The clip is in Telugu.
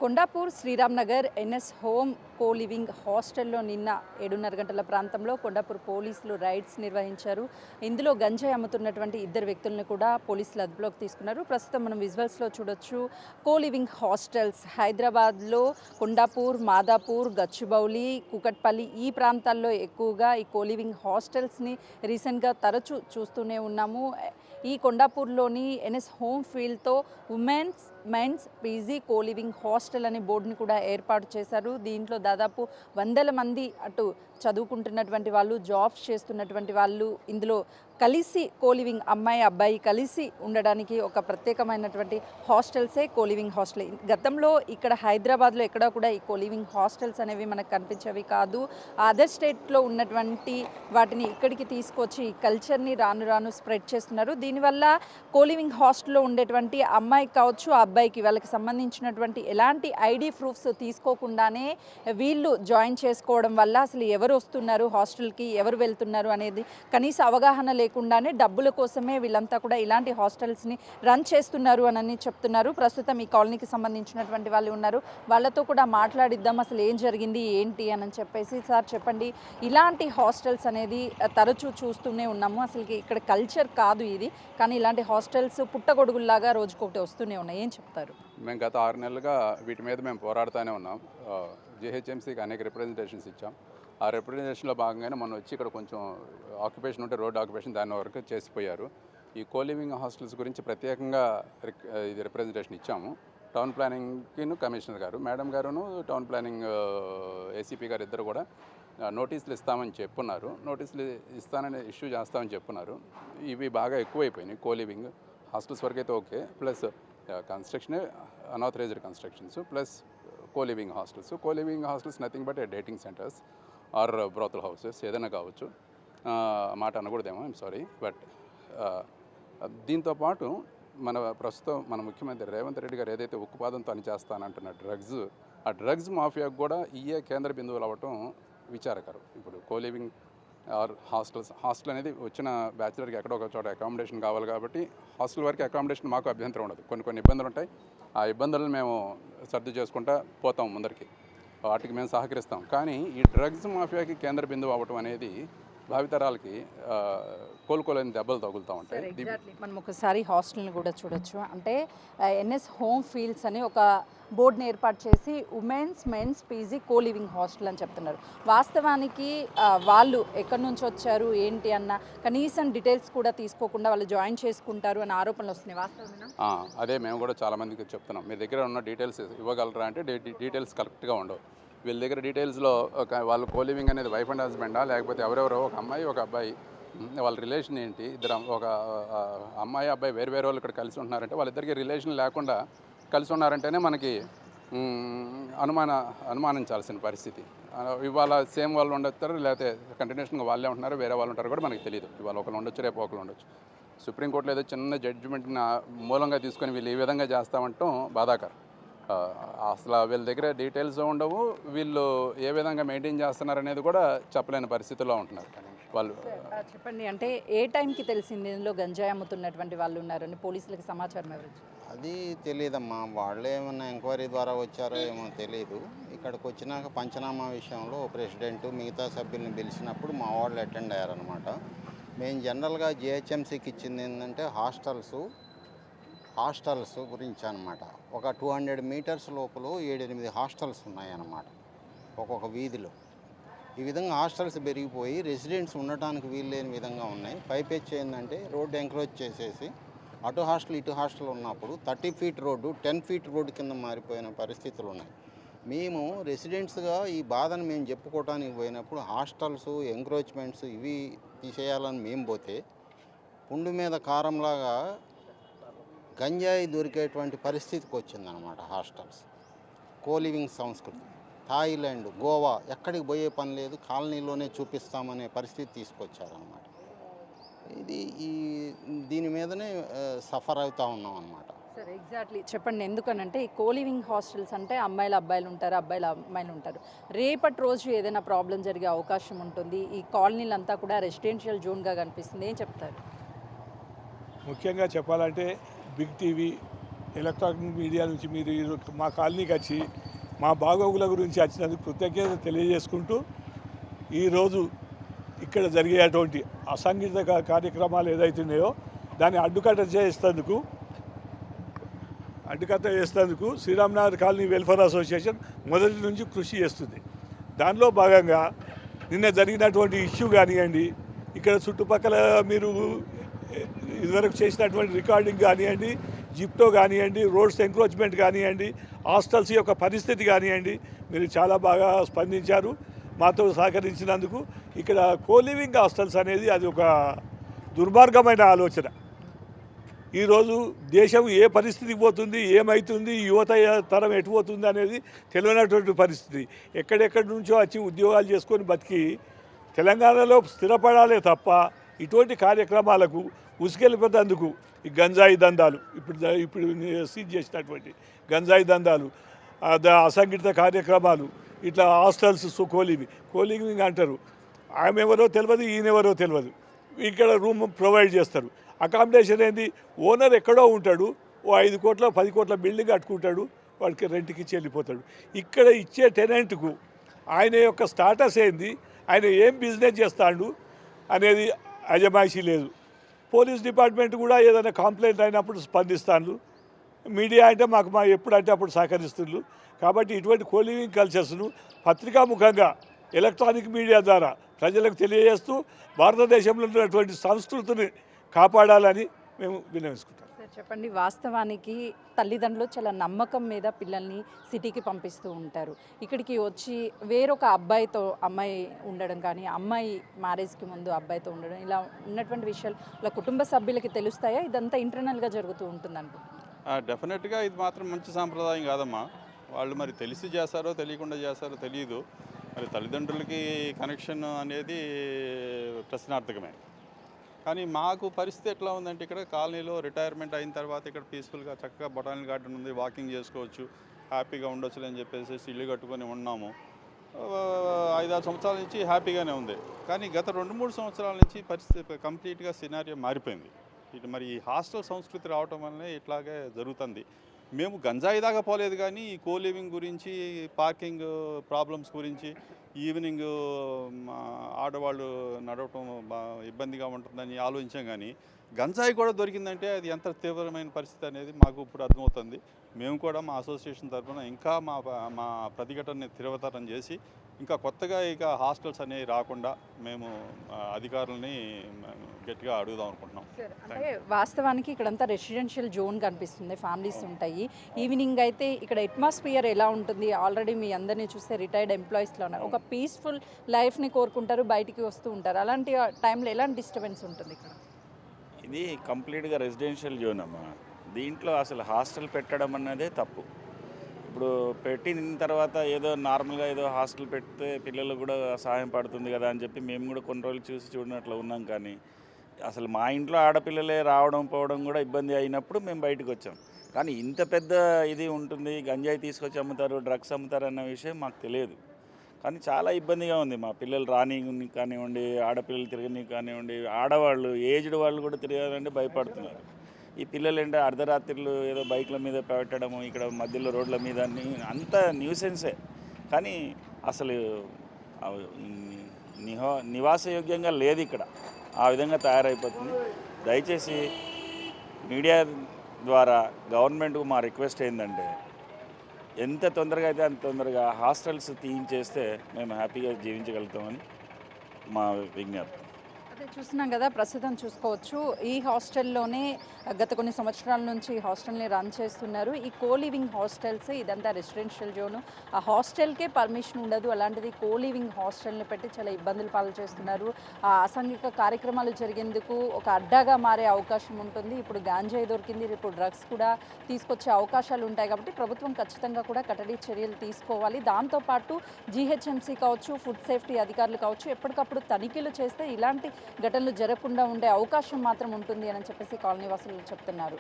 Kondapur Sriram Nagar NS home co living హాస్టల్లో నిన్న 7:30 గంటల ప్రాంతంలో కొండాపూర్ పోలీసులు రైడ్స్ నిర్వహించారు. ఇందులో గంజాయి అమ్ముతున్నటువంటి ఇద్దరు వ్యక్తులను కూడా పోలీసులు అదుపులోకి తీసుకున్నారు. ప్రస్తుతం మనం విజువల్స్లో చూడొచ్చు. కో లివింగ్ హాస్టల్స్ హైదరాబాద్లో కొండాపూర్, మాదాపూర్, గచ్చిబౌలి, కూకట్పల్లి ఈ ప్రాంతాల్లో ఎక్కువగా ఈ కో లివింగ్ హాస్టల్స్ని రీసెంట్గా తరచూ చూస్తూనే ఉన్నాము. ఈ కొండాపూర్లోని ఎన్ఎస్ హోమ్ ఫీల్డ్తో women's, men's PG co living hostel అనే బోర్డుని కూడా ఏర్పాటు చేశారు. దీంట్లో దాదాపు వందల మంది అటు చదువుకుంటున్నటువంటి వాళ్ళు, జాబ్స్ చేస్తున్నటువంటి వాళ్ళు ఇందులో కలిసి కో లివింగ్ అమ్మాయి, అబ్బాయి కలిసి ఉండడానికి ఒక ప్రత్యేకమైనటువంటి హాస్టల్సే కో లివింగ్ హాస్టల్. గతంలో ఇక్కడ హైదరాబాద్లో ఎక్కడా కూడా ఈ కో లివింగ్ హాస్టల్స్ అనేవి మనకు కనిపించేవి కాదు. అదర్ స్టేట్లో ఉన్నటువంటి వాటిని ఇక్కడికి తీసుకొచ్చి ఈ కల్చర్ని రాను రాను స్ప్రెడ్ చేస్తున్నారు. దీనివల్ల కో లివింగ్ హాస్టల్లో ఉండేటువంటి అమ్మాయికి కావచ్చు, ఆ అబ్బాయికి వాళ్ళకి సంబంధించినటువంటి ఎలాంటి ఐడి ప్రూఫ్స్ తీసుకోకుండానే వీళ్ళు జాయిన్ చేసుకోవడం వల్ల అసలు ఎవరు వస్తున్నారు హాస్టల్కి, ఎవరు వెళ్తున్నారు అనేది కనీస అవగాహన లేకుండానే డబ్బుల కోసమే వీళ్ళంతా కూడా ఇలాంటి హాస్టల్స్ని రన్ చేస్తున్నారు అని చెప్తున్నారు. ప్రస్తుతం ఈ కాలనీకి సంబంధించినటువంటి వాళ్ళు ఉన్నారు, వాళ్ళతో కూడా మాట్లాడిద్దాం అసలు ఏం జరిగింది ఏంటి అని చెప్పేసి. సార్ చెప్పండి, ఇలాంటి హాస్టల్స్ అనేది తరచూ చూస్తూనే ఉన్నాము, అసలు ఇక్కడ కల్చర్ కాదు ఇది, కానీ ఇలాంటి హాస్టల్స్ పుట్టగొడుగుల్లాగా రోజుకొకటి వస్తూనే ఉన్నాయి, ఏం చెప్తారు? మేము గత 6 నెలలుగా వీటి మీద మేము పోరాడుతూనే ఉన్నాం. జిహెచ్ఎంసీకి అనేక రిప్రజెంటేషన్స్ ఇచ్చాం. ఆ రిప్రజెంటేషన్లో భాగంగానే మనం వచ్చి ఇక్కడ కొంచెం ఆక్యుపేషన్ ఉంటే రోడ్ ఆక్యుపేషన్ దాని వరకు చేసిపోయారు. ఈ కో లివింగ్ హాస్టల్స్ గురించి ప్రత్యేకంగా ఇది రిప్రజెంటేషన్ ఇచ్చాము. టౌన్ ప్లానింగ్కి కమిషనర్ గారు, మేడం గారును, టౌన్ ప్లానింగ్ ఏసీపీ గారు ఇద్దరు కూడా నోటీసులు ఇస్తామని చెప్పున్నారు. నోటీసులు ఇస్తానని ఇష్యూ చేస్తామని చెప్పున్నారు. ఇవి బాగా ఎక్కువైపోయినాయి. కో లివింగ్ హాస్టల్స్ వరకు అయితే okay, plus construction unauthorized constructions, plus co living hostels. Co living hostels nothing but dating centers or brothel houses, ఏదైనా కావచ్చు. మాట అనకూడదేమో, ఐమ్ సారీ. బట్ దీంతోపాటు ప్రస్తుతం మన ముఖ్యమంత్రి రేవంత్ రెడ్డి గారు ఏదైతే ఉక్కుపాదంతో పనిచేస్తానంటున్న ఆ డ్రగ్స్ మాఫియాకు కూడా ఇయే కేంద్ర బిందువులు అవ్వటం విచారకరం. ఇప్పుడు కో లివింగ్ ఆర్ హాస్టల్ అనేది వచ్చిన బ్యాచిలర్కి ఎక్కడో ఒక చోట అకామిడేషన్ కావాలి కాబట్టి హాస్టల్ వరకు అకామిడేషన్ మాకు అభ్యంతరం ఉండదు. కొన్ని ఇబ్బందులు ఉంటాయి, ఆ ఇబ్బందులను మేము సర్దు చేసుకుంటా పోతాం ముందరికి, వాటికి మేము సహకరిస్తాం. కానీ ఈ డ్రగ్స్ మాఫియాకి కేంద్ర బిందువు అవ్వటం అనేది భావితరాలకి కోలుకోలేని దెబ్బలు తగులుతూ ఉంటాయి. మనం ఒకసారి హాస్టల్ని కూడా చూడొచ్చు. అంటే ఎన్ఎస్ హోమ్ ఫీల్డ్స్ అని ఒక బోర్డుని ఏర్పాటు చేసి women's, men's PG co living hostel అని చెప్తున్నారు. వాస్తవానికి వాళ్ళు ఎక్కడి నుంచి వచ్చారు ఏంటి అన్న కనీసం డీటెయిల్స్ కూడా తీసుకోకుండా వాళ్ళు జాయిన్ చేసుకుంటారు అన్న ఆరోపణలు వస్తున్నాయి, వాస్తవమేనా? అదే మేము కూడా చాలామందికి చెప్తున్నాం, మీ దగ్గర ఉన్న డీటెయిల్స్ ఇవ్వగలరా అంటే డీటెయిల్స్ కరెక్ట్గా ఉండవు. వీళ్ళ దగ్గర డీటెయిల్స్లో వాళ్ళు కో లివింగ్ అనేది వైఫ్ అండ్ హస్బెండా, లేకపోతే ఎవరెవరో ఒక అమ్మాయి ఒక అబ్బాయి, వాళ్ళ రిలేషన్ ఏంటి, ఒక అమ్మాయి అబ్బాయి వేరు వాళ్ళు ఇక్కడ కలిసి ఉంటున్నారంటే వాళ్ళిద్దరికి రిలేషన్ లేకుండా కలిసి ఉన్నారంటేనే మనకి అనుమానించాల్సిన పరిస్థితి. ఇవాళ సేమ్ వాళ్ళు ఉండొచ్చారు, లేకపోతే కంటిన్యూషన్గా వాళ్ళే ఉంటున్నారు, వేరే వాళ్ళు ఉంటారు కూడా మనకి తెలియదు. ఇవాళ ఒకరు ఉండొచ్చు, రేపు ఒకరు ఉండొచ్చు. సుప్రీంకోర్టులో ఏదో చిన్న జడ్జిమెంట్ని మూలంగా తీసుకొని వీళ్ళు ఈ విధంగా చేస్తామంటాం బాధాకరం. అసలు వీళ్ళ దగ్గర డీటెయిల్స్ ఉండవు, వీళ్ళు ఏ విధంగా మెయింటైన్ చేస్తున్నారు అనేది కూడా చెప్పలేని పరిస్థితుల్లో ఉంటున్నారు వాళ్ళు. చెప్పండి, అంటే ఏ టైంకి తెలిసింది ఇందులో గంజాయి అమ్ముతున్నటువంటి వాళ్ళు ఉన్నారని పోలీసులకు సమాచారం ఎవరు? అది తెలియదమ్మా, వాళ్ళే ఏమన్నా ఎంక్వైరీ ద్వారా వచ్చారో ఏమో తెలియదు. ఇక్కడికి వచ్చినాక పంచనామా విషయంలో ప్రెసిడెంట్ మిగతా సభ్యుల్ని పిలిచినప్పుడు మా వాళ్ళు అటెండ్ అయ్యారనమాట. మేము జనరల్గా జిహెచ్ఎంసీకి ఇచ్చింది ఏంటంటే హాస్టల్స్ గురించి అనమాట. ఒక 200 మీటర్స్ లోపల 7-8 హాస్టల్స్ ఉన్నాయన్నమాట ఒక్కొక్క వీధిలో. ఈ విధంగా హాస్టల్స్ పెరిగిపోయి రెసిడెంట్స్ ఉండటానికి వీల్లేని విధంగా ఉన్నాయి. పైపెచ్చి ఏంటంటే రోడ్డు ఎంక్రోచ్ చేసేసి అటు హాస్టల్ ఇటు హాస్టల్ ఉన్నప్పుడు 30 ఫీట్ రోడ్డు 10 ఫీట్ రోడ్డు కింద మారిపోయిన పరిస్థితులు ఉన్నాయి. మేము రెసిడెంట్స్గా ఈ బాధను మేము చెప్పుకోవడానికి పోయినప్పుడు హాస్టల్స్ ఎంక్రోచ్మెంట్స్ ఇవి తీసేయాలని మేము పోతే పుండు మీద కారంలాగా గంజాయి దొరికేటువంటి పరిస్థితికి వచ్చిందనమాట. హాస్టల్స్ కో లివింగ్ సంస్కృతి థాయిలాండ్, గోవా ఎక్కడికి పోయే పని లేదు, కాలనీలోనే చూపిస్తామనే పరిస్థితి తీసుకొచ్చారనమాట. దీని మీదనే సఫర్ అవుతూ ఉన్నాం అన్నమాట. సరే, ఎగ్జాక్ట్లీ చెప్పండి, ఎందుకనంటే ఈ కో లివింగ్ హాస్టల్స్ అంటే అమ్మాయిలు అబ్బాయిలు ఉంటారు, అబ్బాయిలు అమ్మాయిలు ఉంటారు. రేపటి రోజు ఏదైనా ప్రాబ్లం జరిగే అవకాశం ఉంటుంది. ఈ కాలనీలంతా కూడా రెసిడెన్షియల్ జోన్గా కనిపిస్తుంది, ఏం చెప్తారు? ముఖ్యంగా చెప్పాలంటే బిగ్ టీవీ ఎలక్ట్రానిక్ మీడియా నుంచి మీరు మా కాలనీకి వచ్చి మా బాగోగుల గురించి వచ్చినందుకు కృతజ్ఞత తెలియజేసుకుంటూ ఈరోజు ఇక్కడ జరిగేటువంటి అసంఘటిత కార్యక్రమాలు ఏదైతున్నాయో దాన్ని అడ్డుకట్ట చేసేందుకు శ్రీరామ్నగర్ కాలనీ వెల్ఫేర్ అసోసియేషన్ మొదటి నుంచి కృషి చేస్తుంది. దానిలో భాగంగా నిన్న జరిగినటువంటి ఇష్యూ కానివ్వండి, ఇక్కడ చుట్టుపక్కల మీరు ఇదివరకు చేసినటువంటి రికార్డింగ్ కానివ్వండి, జిప్టో కానివ్వండి, రోడ్స్ ఎంక్రోచ్మెంట్ కానివ్వండి, హాస్టల్స్ యొక్క పరిస్థితి కానివ్వండి, మీరు చాలా బాగా స్పందించారు. మాతో సహకరించినందుకు ఇక్కడ కోలివింగ్ హాస్టల్స్ అనేది అది ఒక దుర్మార్గమైన ఆలోచన. ఈరోజు దేశం ఏ పరిస్థితికి పోతుంది, ఏమవుతుంది, యువత తరం ఎటుపోతుంది అనేది తెలియనటువంటి పరిస్థితి. ఎక్కడెక్కడి నుంచో వచ్చి ఉద్యోగాలు చేసుకొని బతికి తెలంగాణలో స్థిరపడాలే తప్ప ఇటువంటి కార్యక్రమాలకు ఉసుకెళ్ళిపోయేందుకు ఈ గంజాయి దందాలు ఇప్పుడు సీజ్ చేసినటువంటి గంజాయి దందాలు, అసంఘటిత కార్యక్రమాలు, ఇట్లా హాస్టల్స్ కోలివింగ్ అంటారు. ఆమె ఎవరో తెలియదు, ఈయనెవరో తెలియదు. ఇక్కడ రూమ్ ప్రొవైడ్ చేస్తారు. అకామిడేషన్ ఏంది, ఓనర్ ఎక్కడో ఉంటాడు, ఓ 5 కోట్ల 10 కోట్ల బిల్డింగ్ కట్టుకుంటాడు, వాడికి రెంట్కి ఇచ్చి వెళ్ళిపోతాడు. ఇక్కడ ఇచ్చే టెనెంట్కు ఆయన యొక్క స్టాటస్ ఏంది, ఆయన ఏం బిజినెస్ చేస్తాడు అనేది అజమాయిషీ లేదు. పోలీస్ డిపార్ట్మెంట్ కూడా ఏదైనా కంప్లైంట్ అయినప్పుడు స్పందిస్తాను. మీడియా అంటే మాకు ఎప్పుడంటే అప్పుడు సహకరిస్తున్నారు. కాబట్టి ఇటువంటి కోలివింగ్ కల్చర్స్ను పత్రికాముఖంగా ఎలక్ట్రానిక్ మీడియా ద్వారా ప్రజలకు తెలియజేస్తూ భారతదేశంలో ఉన్నటువంటి సంస్కృతిని కాపాడాలని మేము విన్నవించుకుంటాం. సార్ చెప్పండి, వాస్తవానికి తల్లిదండ్రులు చాలా నమ్మకం మీద పిల్లల్ని సిటీకి పంపిస్తూ ఉంటారు. ఇక్కడికి వచ్చి వేరొక అబ్బాయితో అమ్మాయి ఉండడం కానీ, అమ్మాయి మ్యారేజ్కి ముందు అబ్బాయితో ఉండడం, ఇలా ఉన్నటువంటి విషయాలు వాళ్ళ కుటుంబ సభ్యులకి తెలుస్తాయా? ఇదంతా ఇంటర్నల్గా జరుగుతూ ఉంటుందంట. డెఫినెట్గా ఇది మాత్రం మంచి సాంప్రదాయం కాదమ్మా. వాళ్ళు మరి తెలిసి చేస్తారో తెలియకుండా చేస్తారో తెలియదు. మరి తల్లిదండ్రులకి కనెక్షన్ అనేది ప్రశ్నార్థకమే. కానీ మాకు పరిస్థితి ఎట్లా ఉందంటే, ఇక్కడ కాలనీలో రిటైర్మెంట్ అయిన తర్వాత ఇక్కడ పీస్ఫుల్గా చక్కగా బొటానికల్ గార్డెన్ ఉంది, వాకింగ్ చేసుకోవచ్చు, హ్యాపీగా ఉండొచ్చు అని చెప్పేసి ఇల్లు కట్టుకొని ఉన్నాము. 5-6 సంవత్సరాల నుంచి హ్యాపీగానే ఉంది. కానీ గత 2-3 సంవత్సరాల నుంచి పరిస్థితి కంప్లీట్గా సినారియో మారిపోయింది. ఇటు మరి ఈ హాస్టల్ సంస్కృతి రావటం వల్లనే ఇట్లాగే జరుగుతుంది. మేము గంజాయి దాకా పోలేదు, కానీ ఈ కోలివింగ్ గురించి, పార్కింగ్ ప్రాబ్లమ్స్ గురించి, ఈవినింగ్ ఆడవాళ్ళు నడవటం ఇబ్బందిగా ఉంటుందని ఆలోచించాం. కానీ గంజాయి కూడా దొరికిందంటే అది ఎంత తీవ్రమైన పరిస్థితి అనేది మాకు ఇప్పుడు అర్థమవుతుంది. మేము కూడా మా అసోసియేషన్ తరఫున ఇంకా మా ప్రతిఘటనని తీవ్రతరం చేసి ఇంకా కొత్తగా ఇక హాస్టల్స్ అనేవి రాకుండా మేము అధికారులని గట్టిగా అడుగుదాం అనుకుంటున్నాం. అంటే వాస్తవానికి ఇక్కడంతా రెసిడెన్షియల్ జోన్ కనిపిస్తుంది, ఫ్యామిలీస్ ఉంటాయి. ఈవినింగ్ అయితే ఇక్కడ అట్మాస్ఫియర్ ఎలా ఉంటుంది? ఆల్రెడీ మీ అందరినీ చూస్తే రిటైర్డ్ ఎంప్లాయీస్లో ఉన్నారు. ఒక పీస్ఫుల్ లైఫ్ని కోరుకుంటారు, బయటికి వస్తూ ఉంటారు. అలాంటి టైంలో ఎలాంటి డిస్టర్బెన్స్ ఉంటుంది ఇక్కడ? ఇది కంప్లీట్గా రెసిడెన్షియల్ జోన్ అమ్మా. దీంట్లో అసలు హాస్టల్ పెట్టడం అన్నదే తప్పు. ఇప్పుడు పెట్టిన తర్వాత ఏదో నార్మల్గా ఏదో హాస్టల్ పెడితే పిల్లలు కూడా సహాయం పడుతుంది కదా అని చెప్పి మేము కూడా కొన్ని రోజులు చూసి చూడనట్లు ఉన్నాం. కానీ అసలు మా ఇంట్లో ఆడపిల్లలే రావడం పోవడం కూడా ఇబ్బంది అయినప్పుడు మేము బయటకు వచ్చాం. కానీ ఇంత పెద్ద ఇది ఉంటుంది, గంజాయి తీసుకొచ్చి అమ్ముతారు, డ్రగ్స్ అమ్ముతారు అన్న విషయం మాకు తెలియదు. కానీ చాలా ఇబ్బందిగా ఉంది. మా పిల్లలు రాని కానివ్వండి, ఆడపిల్లలు తిరగని కానివ్వండి, ఆడవాళ్ళు ఏజ్డ్ వాళ్ళు కూడా తిరగాలంటే భయపడుతున్నారు. ఈ పిల్లలు ఏంటంటే అర్ధరాత్రులు ఏదో బైక్ల మీద పెట్టడము, ఇక్కడ మధ్యలో రోడ్ల మీద అంతా న్యూసెన్సే. కానీ అసలు నివాసయోగ్యంగా లేదు ఇక్కడ. ఆ విధంగా తయారైపోతుంది. దయచేసి మీడియా ద్వారా గవర్నమెంట్కు మా రిక్వెస్ట్ ఏంటంటే, ఎంత తొందరగా అయితే అంత తొందరగా హాస్టల్స్ తీయించేస్తే మేము హ్యాపీగా జీవించగలుగుతామని మా విజ్ఞప్తి. అదే చూస్తున్నాం కదా, ప్రస్తుతం చూసుకోవచ్చు ఈ హాస్టల్లోనే గత కొన్ని సంవత్సరాల నుంచి ఈ హాస్టల్ని రన్ చేస్తున్నారు. ఈ కోలివింగ్ హాస్టల్స్, ఇదంతా రెసిడెన్షియల్ జోను. ఆ హాస్టల్కే పర్మిషన్ ఉండదు, అలాంటిది కోలివింగ్ హాస్టల్ని పెట్టి చాలా ఇబ్బందులు పాలు చేస్తున్నారు. ఆ అసాంఘిక కార్యక్రమాలు జరిగేందుకు ఒక అడ్డాగా మారే అవకాశం ఉంటుంది. ఇప్పుడు గాంజాయి దొరికింది, ఇప్పుడు డ్రగ్స్ కూడా తీసుకొచ్చే అవకాశాలు ఉంటాయి. కాబట్టి ప్రభుత్వం ఖచ్చితంగా కూడా కట్టడి చర్యలు తీసుకోవాలి. దాంతోపాటు జీహెచ్ఎంసీ కావచ్చు, ఫుడ్ సేఫ్టీ అధికారులు కావచ్చు, ఎప్పటికప్పుడు తనిఖీలు చేస్తే ఇలాంటి ఘటనలు జరగకుండా ఉండే అవకాశం మాత్రం ఉంటుంది అని చెప్పేసి కాలనీ వాసులు చెప్తున్నారు.